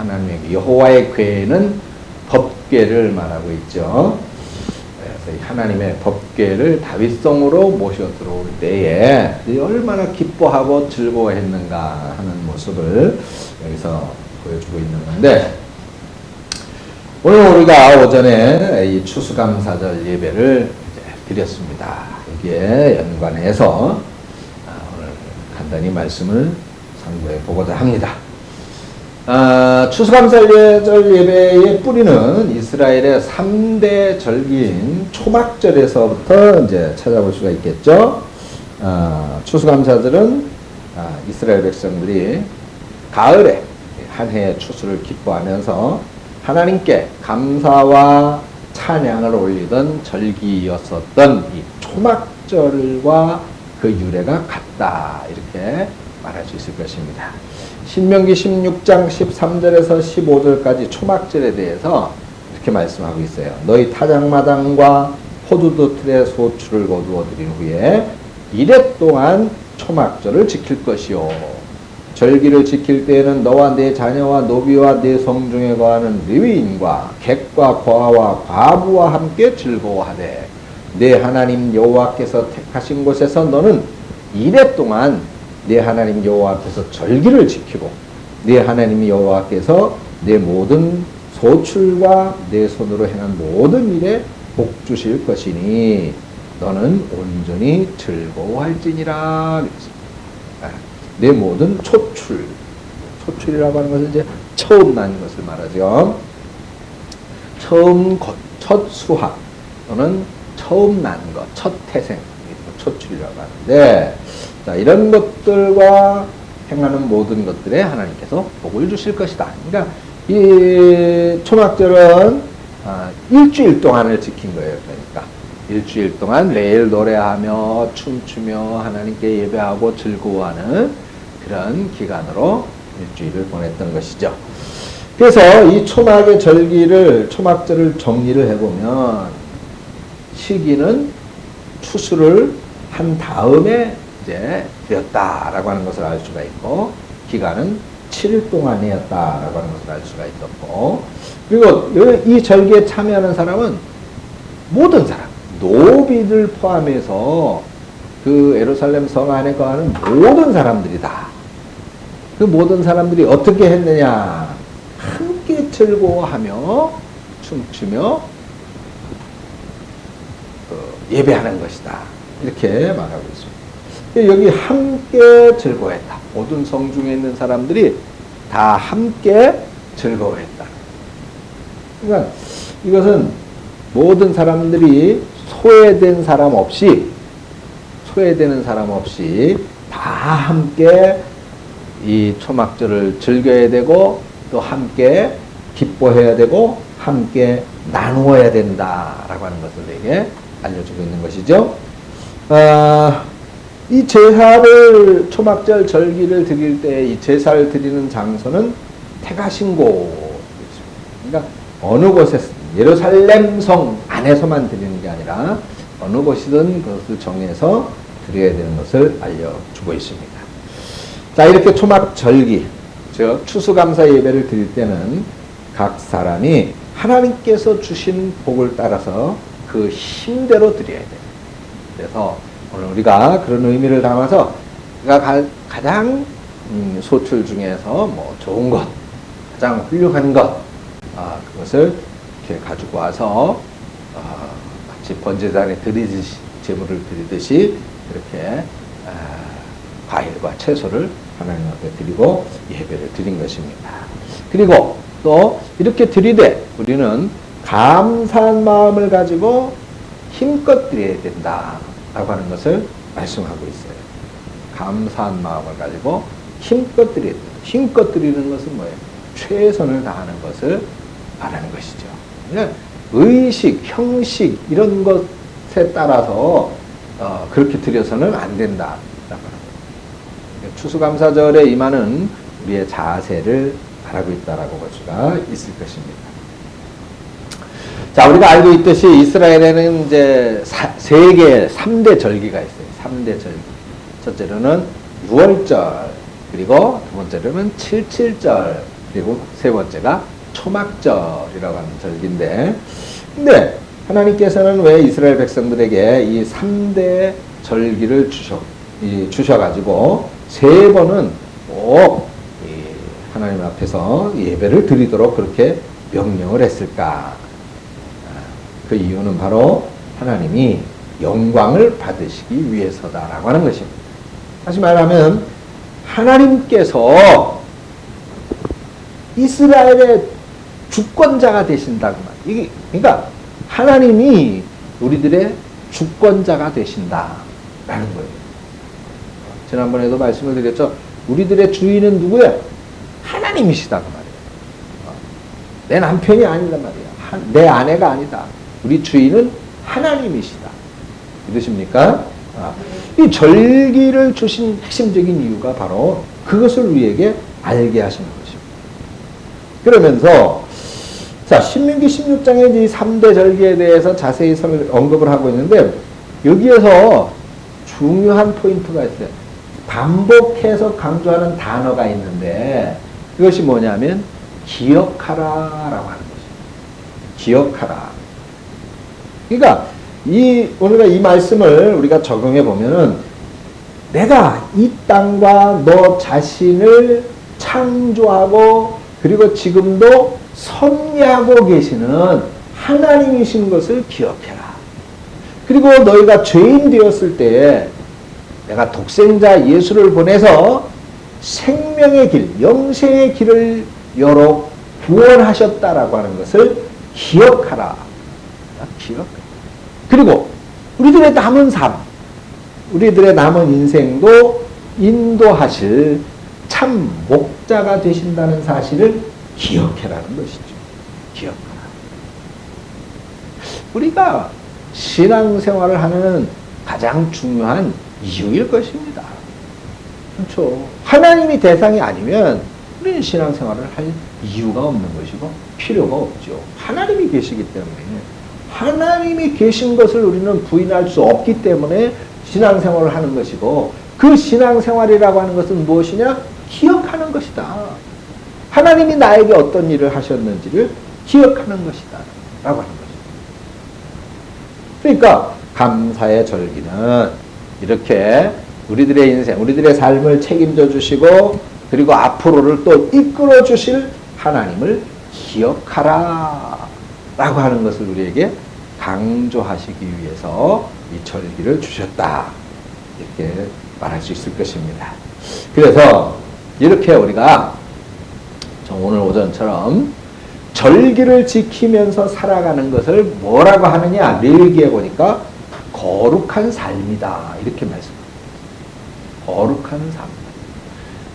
하나님의 여호와의 궤는 법궤를 말하고 있죠. 그래서 하나님의 법궤를 다윗성으로 모셔 들어올 때에 얼마나 기뻐하고 즐거워했는가 하는 모습을 여기서 보여주고 있는 건데, 오늘 우리가 오전에 이 추수감사절 예배를 드렸습니다. 여기에 연관해서 오늘 간단히 말씀을 상고해 보고자 합니다. 추수감사절 예배의 뿌리는 이스라엘의 3대 절기인 초막절에서부터 이제 찾아볼 수가 있겠죠. 추수감사절은 이스라엘 백성들이 가을에 한 해의 추수를 기뻐하면서 하나님께 감사와 찬양을 올리던 절기였었던 이 초막절과 그 유래가 같다, 이렇게 말할 수 있을 것입니다. 신명기 16장 13절에서 15절까지 초막절에 대해서 이렇게 말씀하고 있어요. 너희 타작마당과 포도도 틀에 소출을 거두어 드린 후에 이래 동안 초막절을 지킬 것이요. 절기를 지킬 때에는 너와 네 자녀와 노비와 네 성중에 거하는 레위인과 객과 과와 과부와 함께 즐거워하되, 네 하나님 여호와께서 택하신 곳에서 너는 이래 동안 네 하나님 여호와 앞에서 절기를 지키고, 네 하나님 여호와께서 네 모든 소출과 내 손으로 행한 모든 일에 복 주실 것이니 너는 온전히 즐거워할지니라. 내 모든 초출이라고 하는 것은 이제 처음 난 것을 말하죠. 첫 수확 또는 처음 난 것, 첫 태생, 초출이라고 하는데, 자, 이런 것들과 행하는 모든 것들에 하나님께서 복을 주실 것이다. 그러니까 이 초막절은 일주일 동안을 지킨 거예요. 그러니까 일주일 동안 매일 노래하며 춤추며 하나님께 예배하고 즐거워하는 그런 기간으로 일주일을 보냈던 것이죠. 그래서 이 초막절을 정리를 해보면, 시기는 추수를 한 다음에 이제 되었다라고 하는 것을 알 수가 있고, 기간은 7일 동안이었다라고 하는 것을 알 수가 있었고, 그리고 이 절기에 참여하는 사람은 모든 사람, 노비들 포함해서 그 예루살렘 성 안에 거하는 모든 사람들이다. 그 모든 사람들이 어떻게 했느냐? 함께 즐거워하며 춤추며 예배하는 것이다, 이렇게 말하고 있습니다. 여기 함께 즐거워했다. 모든 성중에 있는 사람들이 다 함께 즐거워했다. 그러니까 이것은 모든 사람들이 소외되는 사람 없이 다 함께 이 초막절을 즐겨야 되고, 또 함께 기뻐해야 되고, 함께 나누어야 된다라고 하는 것을 내게 알려주고 있는 것이죠. 이 제사를, 초막절 절기를 드릴 때 이 제사를 드리는 장소는 태가신고, 그러니까 어느 곳에, 예루살렘 성 안에서만 드리는 게 아니라 어느 곳이든 그것을 정해서 드려야 되는 것을 알려주고 있습니다. 자, 이렇게 초막절기, 즉 추수감사 예배를 드릴 때는 각 사람이 하나님께서 주신 복을 따라서 그 힘대로 드려야 돼요. 그래서 오늘 우리가 그런 의미를 담아서 우리가 가장 소출 중에서 뭐 좋은 것, 가장 훌륭한 것, 그것을 이렇게 가지고 와서 마치 번제단에 드리듯이, 제물을 드리듯이 그렇게 과일과 채소를 하나님 앞에 드리고 예배를 드린 것입니다. 그리고 또 이렇게 드리되 우리는 감사한 마음을 가지고 힘껏 드려야 된다라고 하는 것을 말씀하고 있어요. 감사한 마음을 가지고 힘껏 드려야 된다. 힘껏 드리는 것은 뭐예요? 최선을 다하는 것을 말하는 것이죠. 그러니까 의식, 형식 이런 것에 따라서 그렇게 드려서는 안 된다라고 하는 거예요. 추수감사절에 임하는 우리의 자세를 말하고 있다라고 볼 수가 있을 것입니다. 자, 우리가 알고 있듯이 이스라엘에는 이제 3대 절기가 있어요. 3대 절기. 첫째로는 6월절, 그리고 두 번째로는 77절, 그리고 세 번째가 초막절이라고 하는 절기인데, 근데 하나님께서는 왜 이스라엘 백성들에게 이 3대 절기를 주셔가지고 세 번은 꼭 하나님 앞에서 예배를 드리도록 그렇게 명령을 했을까? 그 이유는 바로 하나님이 영광을 받으시기 위해서다라고 하는 것입니다. 다시 말하면 하나님께서 이스라엘의 주권자가 되신다고 말이에요. 그러니까 하나님이 우리들의 주권자가 되신다라는 거예요. 지난번에도 말씀을 드렸죠. 우리들의 주인은 누구야? 하나님이시다고 말이에요. 내 남편이 아니다 말이야. 내 아내가 아니다. 우리 주인은 하나님이시다. 믿으십니까? 이 절기를 주신 핵심적인 이유가 바로 그것을 우리에게 알게 하시는 것입니다. 그러면서 자, 신명기 16장에 이 3대 절기에 대해서 자세히 언급을 하고 있는데 여기에서 중요한 포인트가 있어요. 반복해서 강조하는 단어가 있는데 그것이 뭐냐면 기억하라라고 하는 것입니다. 기억하라. 그러니까 우리가 이 말씀을 우리가 적용해 보면은 내가 이 땅과 너 자신을 창조하고 그리고 지금도 섭리하고 계시는 하나님이신 것을 기억해라. 그리고 너희가 죄인 되었을 때 내가 독생자 예수를 보내서 생명의 길, 영생의 길을 열어 구원하셨다라고 하는 것을 기억하라. 기억하라. 그리고 우리들의 남은 삶, 우리들의 남은 인생도 인도하실 참 목자가 되신다는 사실을 기억해라는 것이죠. 기억하라. 우리가 신앙생활을 하는 가장 중요한 이유일 것입니다. 그렇죠. 하나님이 대상이 아니면 우리는 신앙생활을 할 이유가 없는 것이고 필요가 없죠. 하나님이 계시기 때문에 하나님이 계신 것을 우리는 부인할 수 없기 때문에 신앙생활을 하는 것이고 그 신앙생활이라고 하는 것은 무엇이냐? 기억하는 것이다. 하나님이 나에게 어떤 일을 하셨는지를 기억하는 것이다. 라고 하는 것입니다. 그러니까 감사의 절기는 이렇게 우리들의 인생, 우리들의 삶을 책임져 주시고 그리고 앞으로를 또 이끌어 주실 하나님을 기억하라 라고 하는 것을 우리에게 강조하시기 위해서 이 절기를 주셨다. 이렇게 말할 수 있을 것입니다. 그래서 이렇게 우리가 오늘 오전처럼 절기를 지키면서 살아가는 것을 뭐라고 하느냐? 레위기에 보니까 거룩한 삶이다. 이렇게 말씀합니다. 거룩한 삶.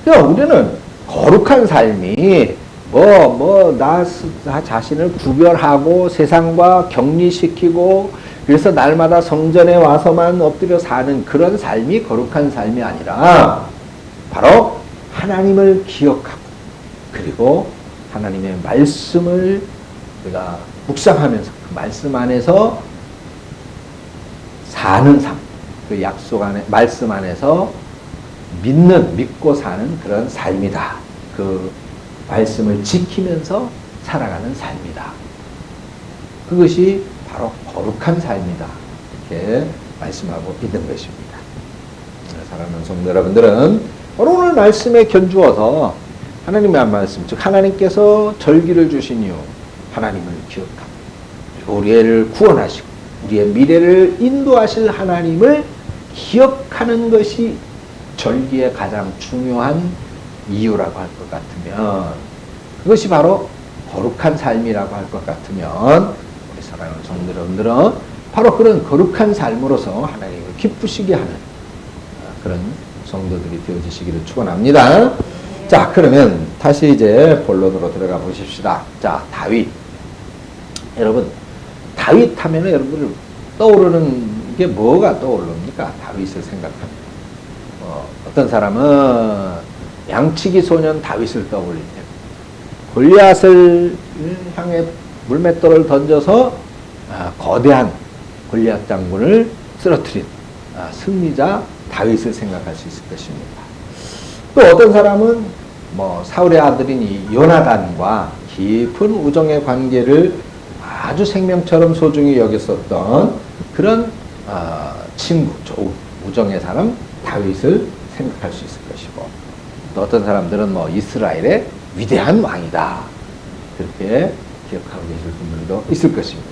그러니까 우리는 거룩한 삶이 나 자신을 구별하고 세상과 격리시키고 그래서 날마다 성전에 와서만 엎드려 사는 그런 삶이 거룩한 삶이 아니라 바로 하나님을 기억하고 그리고 하나님의 말씀을 우리가 묵상하면서 그 말씀 안에서 사는 삶, 그 약속 안에, 말씀 안에서 믿고 사는 그런 삶이다. 그 말씀을 지키면서 살아가는 삶이다. 그것이 바로 거룩한 삶이다. 이렇게 말씀하고 있는 것입니다. 사랑하는 성도 여러분들은 오늘 말씀에 견주어서 하나님의 말씀, 즉 하나님께서 절기를 주신 이유 하나님을 기억하고 그리고 우리를 구원하시고 우리의 미래를 인도하실 하나님을 기억하는 것이 절기의 가장 중요한 이유라고 할 것 같으면 그것이 바로 거룩한 삶이라고 할 것 같으면 우리 사랑하는 성도 여러분들은 바로 그런 거룩한 삶으로서 하나님을 기쁘시게 하는 그런 성도들이 되어지시기를 축원합니다. 자, 그러면 다시 이제 본론으로 들어가 보십시다. 자, 다윗. 여러분, 다윗 하면은 여러분들 떠오르는 게 뭐가 떠오릅니까? 다윗을 생각하면. 어떤 사람은 양치기 소년 다윗을 떠올릴 때 골리앗을 향해 물맷돌을 던져서 거대한 골리앗 장군을 쓰러뜨린 승리자 다윗을 생각할 수 있을 것입니다. 또 어떤 사람은 뭐 사울의 아들인 이 요나단과 깊은 우정의 관계를 아주 생명처럼 소중히 여겼었던 그런 친구, 좋은 우정의 사람 다윗을 생각할 수 있을 것이고, 또 어떤 사람들은 뭐 이스라엘의 위대한 왕이다, 그렇게 기억하고 계실 분들도 있을 것입니다.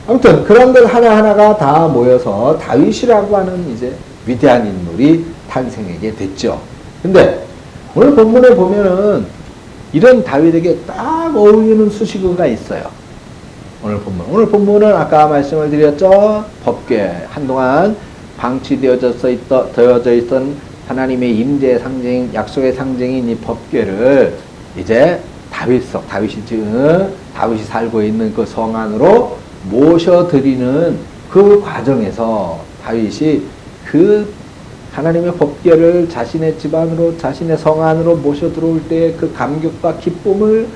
아무튼 그런 것 하나하나가 다 모여서 다윗이라고 하는 이제 위대한 인물이 탄생하게 됐죠. 근데 오늘 본문에 보면은 이런 다윗에게 딱 어울리는 수식어가 있어요. 오늘 본문은 아까 말씀을 드렸죠. 법궤, 한동안 방치되어져 있던 하나님의 임재의 상징, 약속의 상징인 이 법궤를 이제 다윗이 살고 있는 그 성 안으로 모셔드리는 그 과정에서 다윗이 그 하나님의 법궤를 자신의 집안으로, 자신의 성 안으로 모셔 들어올 때 그 감격과 기쁨을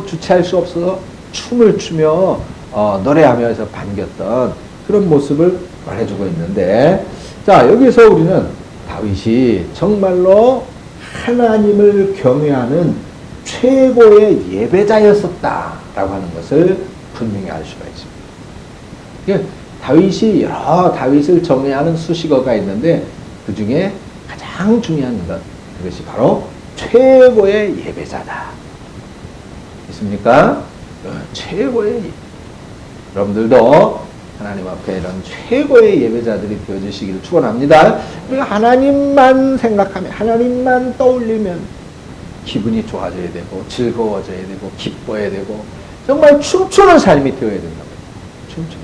주체할 수 없어서 춤을 추며 노래하면서 반겼던 그런 모습을 말해주고 있는데, 자, 여기서 우리는 다윗이 정말로 하나님을 경외하는 최고의 예배자였었다라고 하는 것을 분명히 알 수가 있습니다. 다윗이 여러 다윗을 정의하는 수식어가 있는데 그 중에 가장 중요한 것, 그것이 바로 최고의 예배자다. 있습니까? 최고의, 여러분들도 하나님 앞에 이런 최고의 예배자들이 되어주시기를 축원합니다. 우리가 하나님만 생각하면, 하나님만 떠올리면 기분이 좋아져야 되고 즐거워져야 되고 기뻐야 되고 정말 춤추는 삶이 되어야 된다고. 춤추는.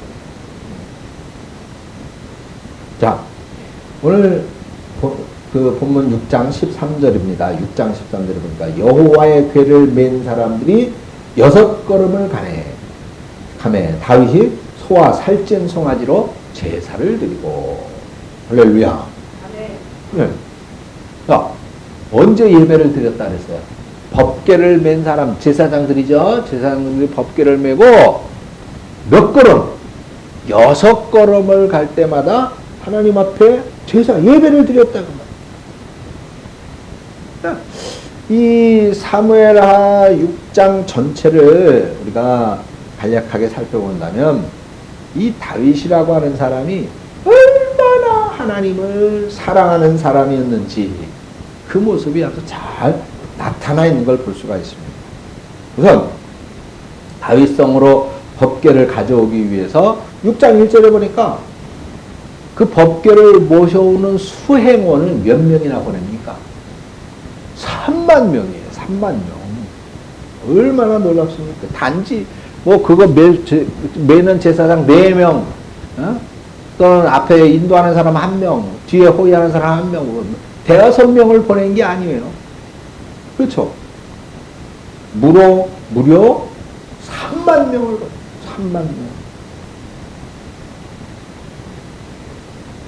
자, 오늘 그 본문 6장 13절입니다. 6장 13절에 보니까 여호와의 궤를 맨 사람들이 6걸음을 가매 다윗이 소와 살찐 송아지로 제사를 드리고. 할렐루야. 네. 자, 언제 예배를 드렸다 그랬어요? 법궤를 맨 사람, 제사장들이죠. 제사장들이 법궤를 메고 몇 걸음? 6걸음을 갈 때마다 하나님 앞에 제사, 예배를 드렸다고 말이에요. 이 사무엘하 6장 전체를 우리가 간략하게 살펴본다면 이 다윗이라고 하는 사람이 얼마나 하나님을 사랑하는 사람이었는지 그 모습이 아주 잘 나타나 있는 걸 볼 수가 있습니다. 우선 다윗성으로 법궤를 가져오기 위해서 6장 1절에 보니까 그 법궤를 모셔오는 수행원을 몇 명이나 보냅니까? 3만 명이에요. 3만 명. 얼마나 놀랍습니까? 단지 그거 매는 제사장 4명, 또는 앞에 인도하는 사람 1명, 뒤에 호위하는 사람 1명, 대여섯 명을 보낸 게 아니에요. 그렇죠? 무려 3만 명을 보냈어요. 3만 명.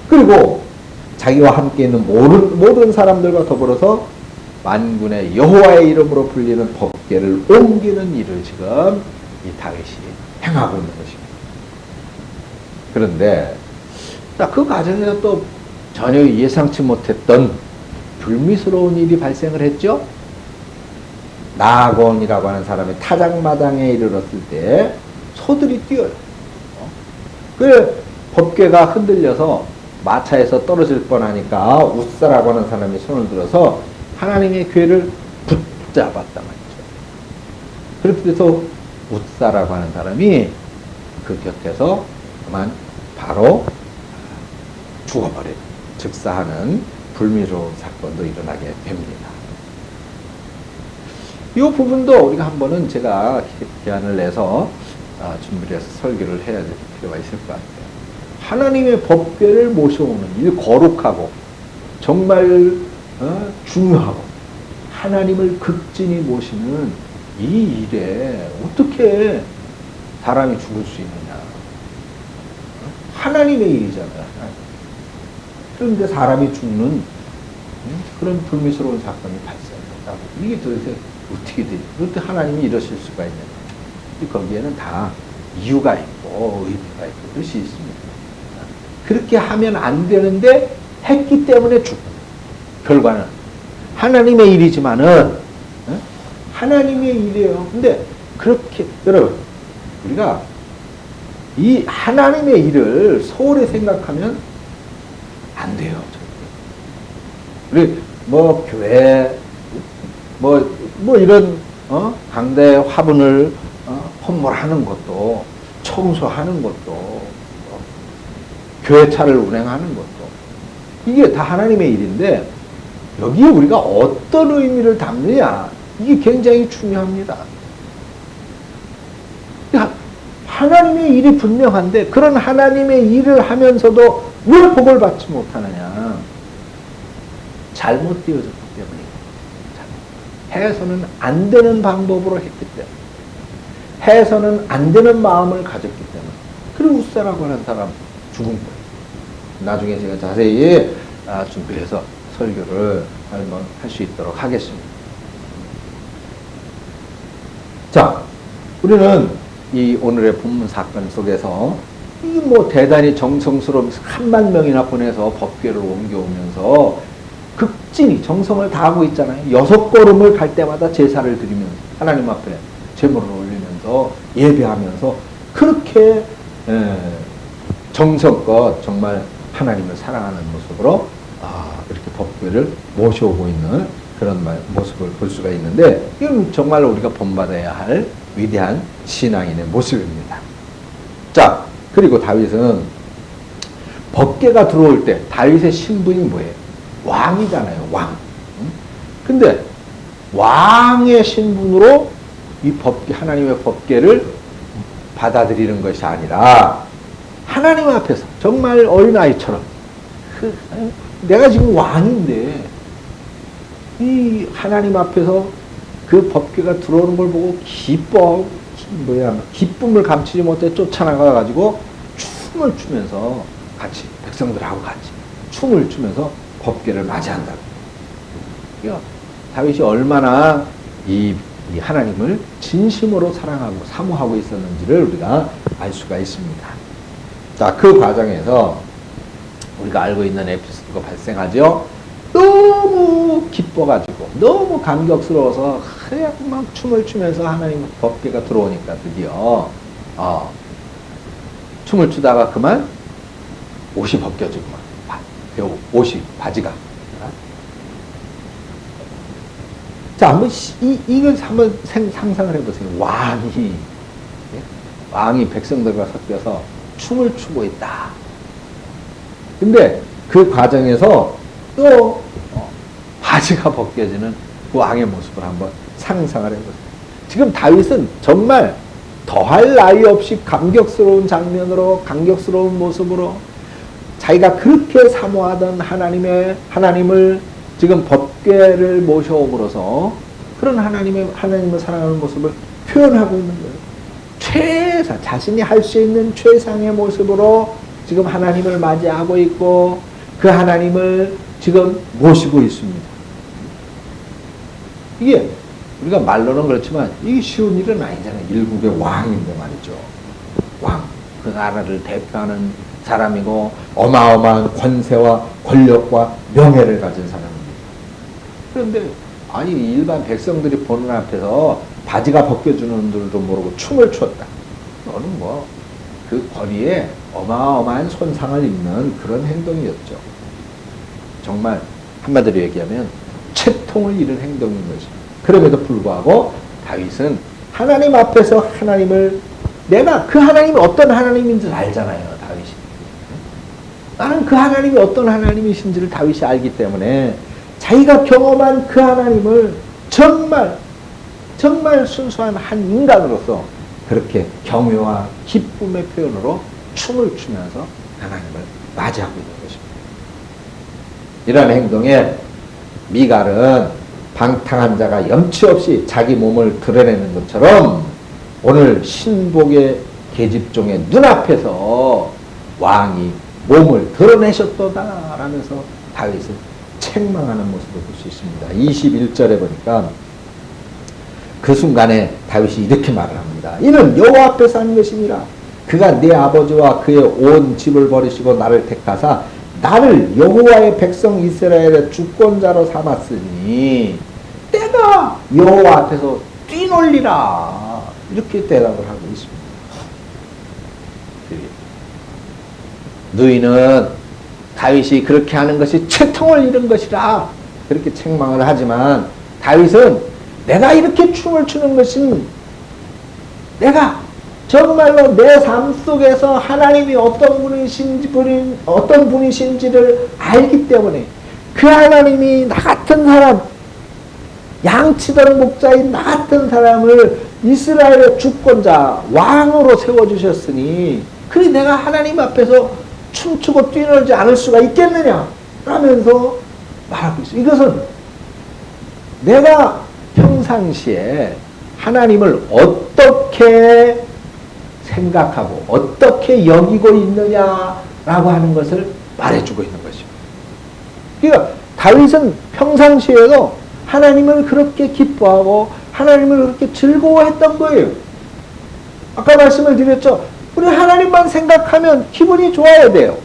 그리고 자기와 함께 있는 모든 사람들과 더불어서 만군의 여호와의 이름으로 불리는 법궤를 옮기는 일을 지금 이 다윗이 행하고 있는 것입니다. 그런데 그 과정에서 또 전혀 예상치 못했던 불미스러운 일이 발생을 했죠. 나곤이라고 하는 사람이 타작마당에 이르렀을 때 소들이 뛰어요. 그 법궤가 흔들려서 마차에서 떨어질 뻔하니까 웃사라고 하는 사람이 손을 들어서 하나님의 궤를 붙잡았단 말이죠. 그렇게 돼서 웃사라고 하는 사람이 그 곁에서 그만 바로 죽어버린, 즉사하는 불미스러운 사건도 일어나게 됩니다. 이 부분도 우리가 한번은 제가 기한을 내서 준비를 해서 설교를 해야 될 필요가 있을 것 같아요. 하나님의 법궤를 모셔오는 일, 거룩하고 정말 중요하고 하나님을 극진히 모시는 이 일에 어떻게 사람이 죽을 수 있느냐. 하나님의 일이잖아요. 그런데 사람이 죽는 그런 불미스러운 사건이 발생했다고. 이게 도대체 어떻게 되지? 그런데 하나님이 이러실 수가 있느냐. 거기에는 다 이유가 있고 의미가 있고 그것이 있습니다. 그렇게 하면 안 되는데 했기 때문에 죽고, 결과는 하나님의 일이지만은 어? 하나님의 일이에요. 근데 그렇게 여러분 우리가 이 하나님의 일을 소홀히 생각하면 안 돼요. 우리 뭐 교회 뭐 이런 강대 화분을 헌물하는 것도 청소하는 것도 교회 차를 운행하는 것도 이게 다 하나님의 일인데 여기에 우리가 어떤 의미를 담느냐 이게 굉장히 중요합니다. 하나님의 일이 분명한데 그런 하나님의 일을 하면서도 왜 복을 받지 못하느냐 잘못 되어졌기 때문이에요. 해서는 안 되는 방법으로 했기 때문에 해서는 안 되는 마음을 가졌기 때문에 그리고 웃사라고 하는 사람 죽은 거예요. 나중에 제가 자세히 준비해서 설교를 한번 할 수 있도록 하겠습니다. 자, 우리는 이 오늘의 본문 사건 속에서 이 뭐 대단히 정성스러운 3만 명이나 보내서 법궤를 옮겨오면서 극진히 정성을 다하고 있잖아요. 6걸음을 갈 때마다 제사를 드리면서 하나님 앞에 제물을 올리면서 예배하면서 그렇게 정성껏 정말 하나님을 사랑하는 모습으로 이렇게 법궤를 모셔오고 있는 그런 모습을 볼 수가 있는데 이건 정말 우리가 본받아야 할 위대한 신앙인의 모습입니다. 자, 그리고 다윗은 법궤가 들어올 때 다윗의 신분이 뭐예요? 왕이잖아요. 왕. 근데 왕의 신분으로 이 법궤, 하나님의 법궤를 받아들이는 것이 아니라 하나님 앞에서 정말 어린아이처럼 내가 지금 왕인데 이 하나님 앞에서 그 법궤가 들어오는 걸 보고 기쁨을 감추지 못해 쫓아나가 가지고 춤을 추면서 같이 백성들하고 같이 춤을 추면서 법궤를 맞이한다고. 다윗이 얼마나 이 하나님을 진심으로 사랑하고 사모하고 있었는지를 우리가 알 수가 있습니다. 자, 그 과정에서 우리가 알고 있는 에피소드가 발생하죠. 너무 기뻐가지고 너무 감격스러워서 그냥 막 춤을 추면서 하나님 법궤가 들어오니까 드디어 춤을 추다가 그만 옷이 벗겨지고만 옷이 바지가 자 한번 이걸 한번 상상을 해보세요. 왕이 백성들과 섞여서 춤을 추고 있다. 근데 그 과정에서 또 바지가 벗겨지는 그 왕의 모습을 한번 상상을 해보세요. 지금 다윗은 정말 더할 나위 없이 감격스러운 장면으로 감격스러운 모습으로 자기가 그렇게 사모하던 하나님을 지금 법궤를 모셔옴으로써 그런 하나님을 사랑하는 모습을 표현하고 있는 거예요. 자신이 할 수 있는 최상의 모습으로 지금 하나님을 맞이하고 있고 그 하나님을 지금 모시고 있습니다. 이게 우리가 말로는 그렇지만 이게 쉬운 일은 아니잖아요. 일국의 왕인데 말이죠. 왕, 그 나라를 대표하는 사람이고 어마어마한 권세와 권력과 명예를 가진 사람입니다. 그런데 일반 백성들이 보는 앞에서 바지가 벗겨주는 줄도 모르고 춤을 췄다. 너는 그 권위에 어마어마한 손상을 입는 그런 행동이었죠. 정말 한마디로 얘기하면 채통을 잃은 행동인 것입니다. 그럼에도 불구하고 다윗은 하나님 앞에서 내가 그 하나님이 어떤 하나님인지 알잖아요. 다윗이. 나는 그 하나님이 어떤 하나님이신지를 다윗이 알기 때문에 자기가 경험한 그 하나님을 정말 순수한 한 인간으로서 그렇게 경외와 기쁨의 표현으로 춤을 추면서 하나님을 맞이하고 있는 것입니다. 이런 행동에 미갈은 방탕한 자가 염치 없이 자기 몸을 드러내는 것처럼 오늘 신복의 계집종의 눈앞에서 왕이 몸을 드러내셨도다 라면서 다윗을 책망하는 모습을 볼 수 있습니다. 21절에 보니까 그 순간에 다윗이 이렇게 말을 합니다. 이는 여호와 앞에서 한 것이니라. 그가 내 아버지와 그의 온 집을 버리시고 나를 택하사 나를 여호와의 백성 이스라엘의 주권자로 삼았으니 내가 여호와 앞에서 뛰놀리라. 이렇게 대답을 하고 있습니다. 너희는 다윗이 그렇게 하는 것이 채통을 잃은 것이라 그렇게 책망을 하지만 다윗은 내가 이렇게 춤을 추는 것은 내가 정말로 내 삶 속에서 하나님이 어떤 분이신지를 알기 때문에 그 하나님이 나 같은 사람, 양치던 목자인 나 같은 사람을 이스라엘의 주권자, 왕으로 세워주셨으니 그래 내가 하나님 앞에서 춤추고 뛰놀지 않을 수가 있겠느냐 라면서 말하고 있어요. 이것은 내가 평상시에 하나님을 어떻게 생각하고 어떻게 여기고 있느냐라고 하는 것을 말해주고 있는 것입니다. 그러니까 다윗은 평상시에도 하나님을 그렇게 기뻐하고 하나님을 그렇게 즐거워했던 거예요. 아까 말씀을 드렸죠. 우리 하나님만 생각하면 기분이 좋아야 돼요.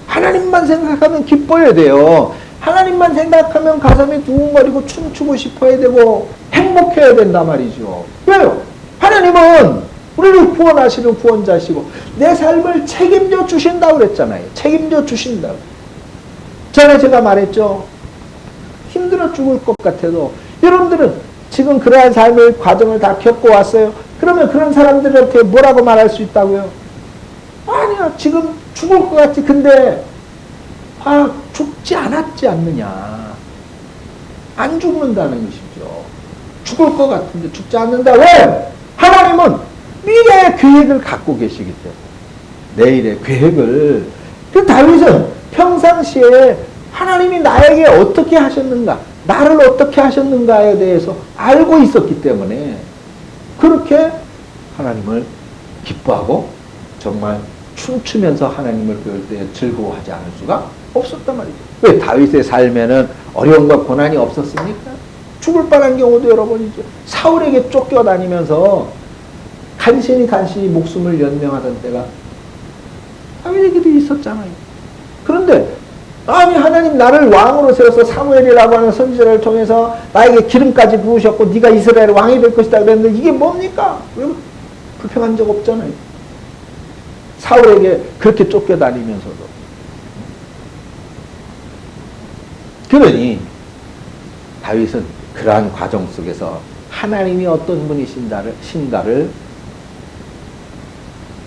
하나님만 생각하면 기뻐야 돼요. 하나님만 생각하면 가슴이 두근거리고 춤추고 싶어야 되고 행복해야 된단 말이죠. 왜요? 하나님은 우리를 구원하시는 구원자시고 내 삶을 책임져 주신다고 그랬잖아요. 책임져 주신다고. 전에 제가 말했죠. 힘들어 죽을 것 같아도 여러분들은 지금 그러한 삶의 과정을 다 겪고 왔어요. 그러면 그런 사람들한테 뭐라고 말할 수 있다고요? 아니야, 지금 죽을 것 같지. 근데 죽지 않았지 않느냐. 안 죽는다는 것이죠. 죽을 것 같은데 죽지 않는다. 왜? 하나님은 미래의 계획을 갖고 계시기 때문에. 내일의 계획을. 그 다윗은 평상시에 하나님이 나에게 어떻게 하셨는가, 나를 어떻게 하셨는가에 대해서 알고 있었기 때문에 그렇게 하나님을 기뻐하고 정말 춤추면서 하나님을 배울 때 즐거워하지 않을 수가 없었단 말이죠. 왜? 다윗의 삶에는 어려움과 고난이 없었습니까? 죽을 뻔한 경우도 여러 번이죠. 사울에게 쫓겨다니면서 간신히 목숨을 연명하던 때가 다윗에게도 있었잖아요. 그런데 아니 하나님 나를 왕으로 세워서 사무엘이라고 하는 선지자를 통해서 나에게 기름까지 부으셨고 네가 이스라엘 왕이 될 것이다 그랬는데 이게 뭡니까? 불평한 적 없잖아요. 사울에게 그렇게 쫓겨다니면서도. 그러니 다윗은 그러한 과정 속에서 하나님이 어떤 분이신가를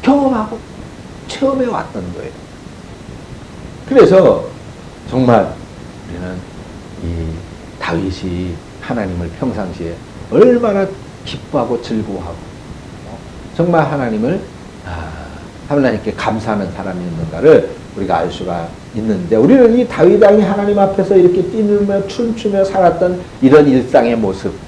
경험하고 체험해 왔던 거예요. 그래서 정말 우리는 이 다윗이 하나님을 평상시에 얼마나 기뻐하고 즐거워하고 정말 하나님께 감사하는 사람이었는가를 우리가 알 수가 있는데 우리는 이 다윗 왕이 하나님 앞에서 이렇게 뛰놀며 춤추며 살았던 이런 일상의 모습을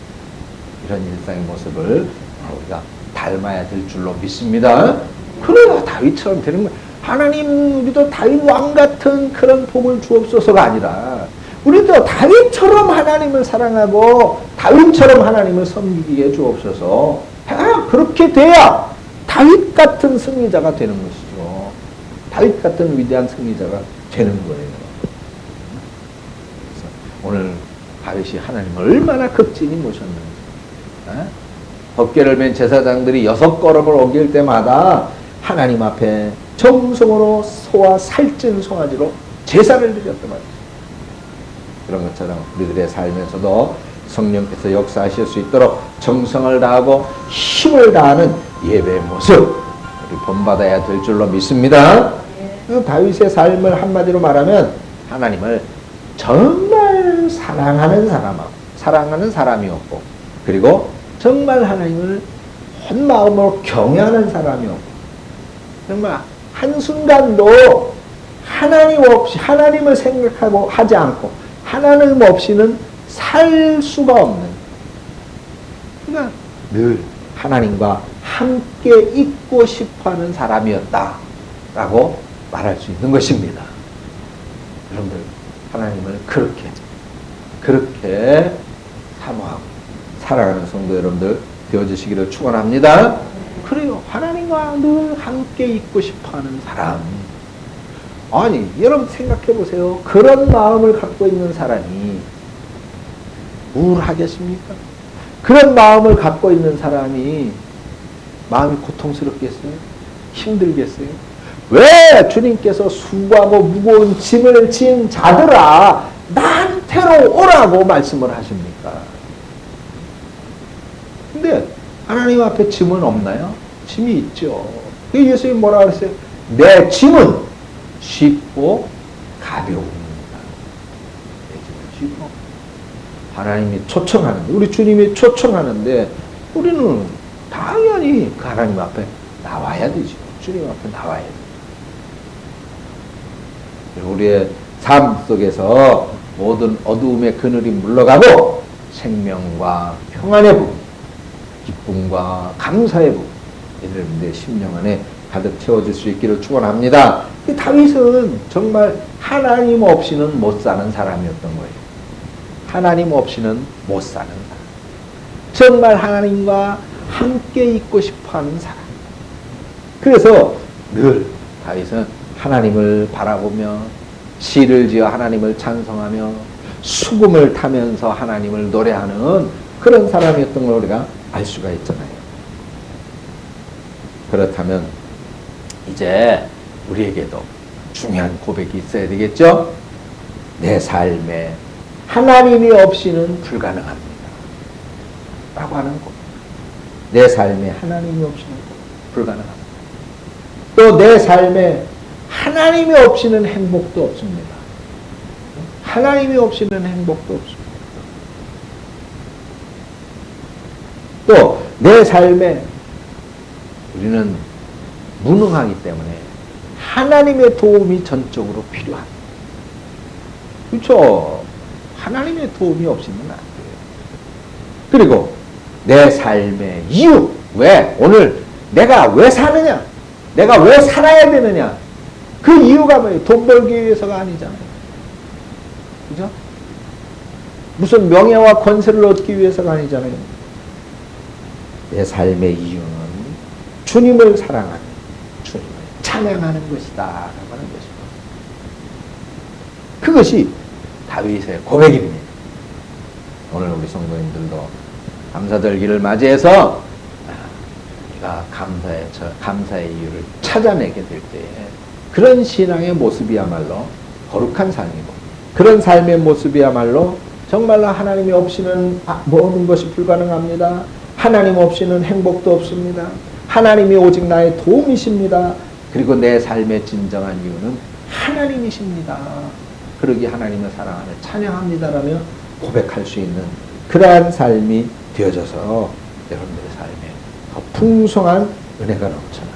우리가 닮아야 될 줄로 믿습니다. 그래야 다윗처럼 되는 거예요. 하나님 우리도 다윗 왕 같은 그런 복을 주옵소서가 아니라 우리도 다윗처럼 하나님을 사랑하고 다윗처럼 하나님을 섬기게 주옵소서. 그렇게 돼야 다윗 같은 승리자가 되는 것이죠. 다윗 같은 위대한 승리자가 되는 거예요. 그래서 오늘 다윗이 하나님을 얼마나 극진히 모셨는지. 법궤를 맨 제사장들이 6걸음을 옮길 때마다 하나님 앞에 정성으로 소와 살찐 송아지로 제사를 드렸단 말이죠. 그런 것처럼 우리들의 삶에서도 성령께서 역사하실 수 있도록 정성을 다하고 힘을 다하는 예배의 모습 우리 본받아야 될 줄로 믿습니다. 다윗의 삶을 한마디로 말하면 하나님을 정말 사랑하는 사람이었고 그리고 정말 하나님을 온 마음으로 경외하는 사람이었고 정말 한순간도 하나님 없이 하나님을 생각하고 하지 않고 하나님 없이는 살 수가 없는 그러니까 늘 하나님과 함께 있고 싶어하는 사람이었다라고 말할 수 있는 것입니다. 여러분들 하나님을 그렇게 사모하고 사랑하는 성도 여러분들 되어주시기를 축원합니다. 그래요. 하나님과 늘 함께 있고 싶어하는 사람. 아니, 여러분 생각해 보세요. 그런 마음을 갖고 있는 사람이 우울하겠습니까? 그런 마음을 갖고 있는 사람이 마음이 고통스럽겠어요? 힘들겠어요? 왜 주님께서 수고하고 무거운 짐을 진 자들아 나한테로 오라고 말씀을 하십니까? 근데 하나님 앞에 짐은 없나요? 짐이 있죠. 예수님 뭐라 그랬어요? 내 짐은 쉽고 가벼웁니다. 내 짐은 쉽고. 하나님이 초청하는데, 우리 주님이 초청하는데 우리는 당연히 그 하나님 앞에 나와야 되죠. 주님 앞에 나와야 돼요. 우리의 삶 속에서 모든 어두움의 그늘이 물러가고 생명과 평안의 부, 기쁨과 감사의 부, 여러분들의 심령 안에 가득 채워질 수 있기를 축원합니다. 다윗은 정말 하나님 없이는 못 사는 사람이었던 거예요. 하나님 없이는 못 사는 사람. 정말 하나님과 함께 있고 싶어하는 사람. 그래서 늘 다윗은 하나님을 바라보며 시를 지어 하나님을 찬송하며 수금을 타면서 하나님을 노래하는 그런 사람이었던 걸 우리가 알 수가 있잖아요. 그렇다면 이제 우리에게도 중요한 고백이 있어야 되겠죠? 내 삶에 하나님이 없이는 불가능합니다. 라고 하는 것. 내 삶에 하나님이 없이는 불가능합니다. 또 내 삶에 하나님이 없이는 행복도 없습니다. 하나님이 없이는 행복도 없습니다. 또 내 삶에 우리는 무능하기 때문에 하나님의 도움이 전적으로 필요합니다. 그렇죠? 하나님의 도움이 없이는 안 돼요. 그리고 내 삶의 이유, 왜? 오늘 내가 왜 사느냐? 내가 왜 살아야 되느냐? 그 이유가 뭐예요? 돈 벌기 위해서가 아니잖아요. 그죠? 무슨 명예와 권세를 얻기 위해서가 아니잖아요. 내 삶의 이유는 주님을 사랑하는, 주님을 찬양하는 것이다. 라고 하는 것입니다. 그것이 다윗의 고백입니다. 오늘 우리 성도님들도 감사절기를 맞이해서 우리가 감사의 이유를 찾아내게 될 때에 그런 신앙의 모습이야말로 거룩한 삶이고 그런 삶의 모습이야말로 정말로 하나님이 없이는 모든 것이 불가능합니다. 하나님 없이는 행복도 없습니다. 하나님이 오직 나의 도움이십니다. 그리고 내 삶의 진정한 이유는 하나님이십니다. 그러기 하나님을 사랑하며 찬양합니다라며 고백할 수 있는 그러한 삶이 되어져서 여러분들의 삶에 더 풍성한 은혜가 넘쳐나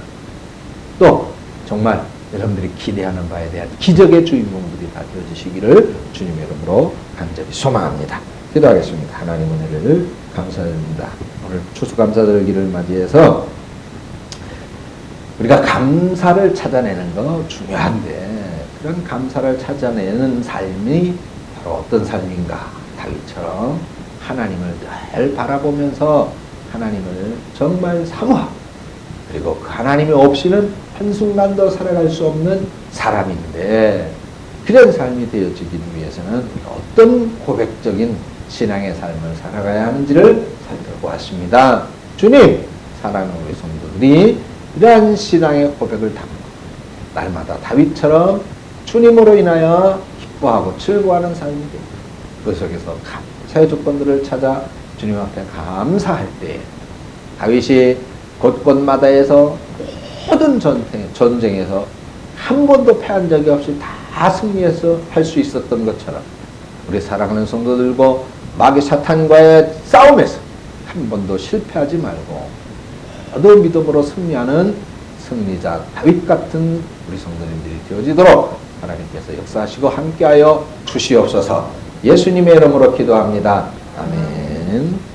또 정말 여러분들이 기대하는 바에 대한 기적의 주인공들이 다 되어지시기를 주님의 이름으로 간절히 소망합니다. 기도하겠습니다. 하나님 은혜를 감사드립니다. 오늘 추수감사절기를 맞이해서 우리가 감사를 찾아내는 거 중요한데 그런 감사를 찾아내는 삶이 바로 어떤 삶인가? 다윗처럼 하나님을 늘 바라보면서 하나님을 정말 사모하고 그리고 그 하나님이 없이는 한순간도 살아갈 수 없는 사람인데 그런 삶이 되어지기 위해서는 어떤 고백적인 신앙의 삶을 살아가야 하는지를 살펴보았습니다. 주님, 사랑하는 우리 성도들이 이러한 신앙의 고백을 담고 날마다 다윗처럼 주님으로 인하여 기뻐하고 즐거워하는 삶이 됩니다. 그 속에서 감사의 조건들을 찾아 주님 앞에 감사할 때에 다윗이 곳곳마다에서 모든 전쟁에서 한 번도 패한 적이 없이 다 승리해서 할 수 있었던 것처럼 우리 사랑하는 성도들과 마귀 사탄과의 싸움에서 한 번도 실패하지 말고 모든 믿음으로 승리하는 승리자 다윗 같은 우리 성도님들이 되어지도록 하나님께서 역사하시고 함께하여 주시옵소서. 예수님의 이름으로 기도합니다. 아멘.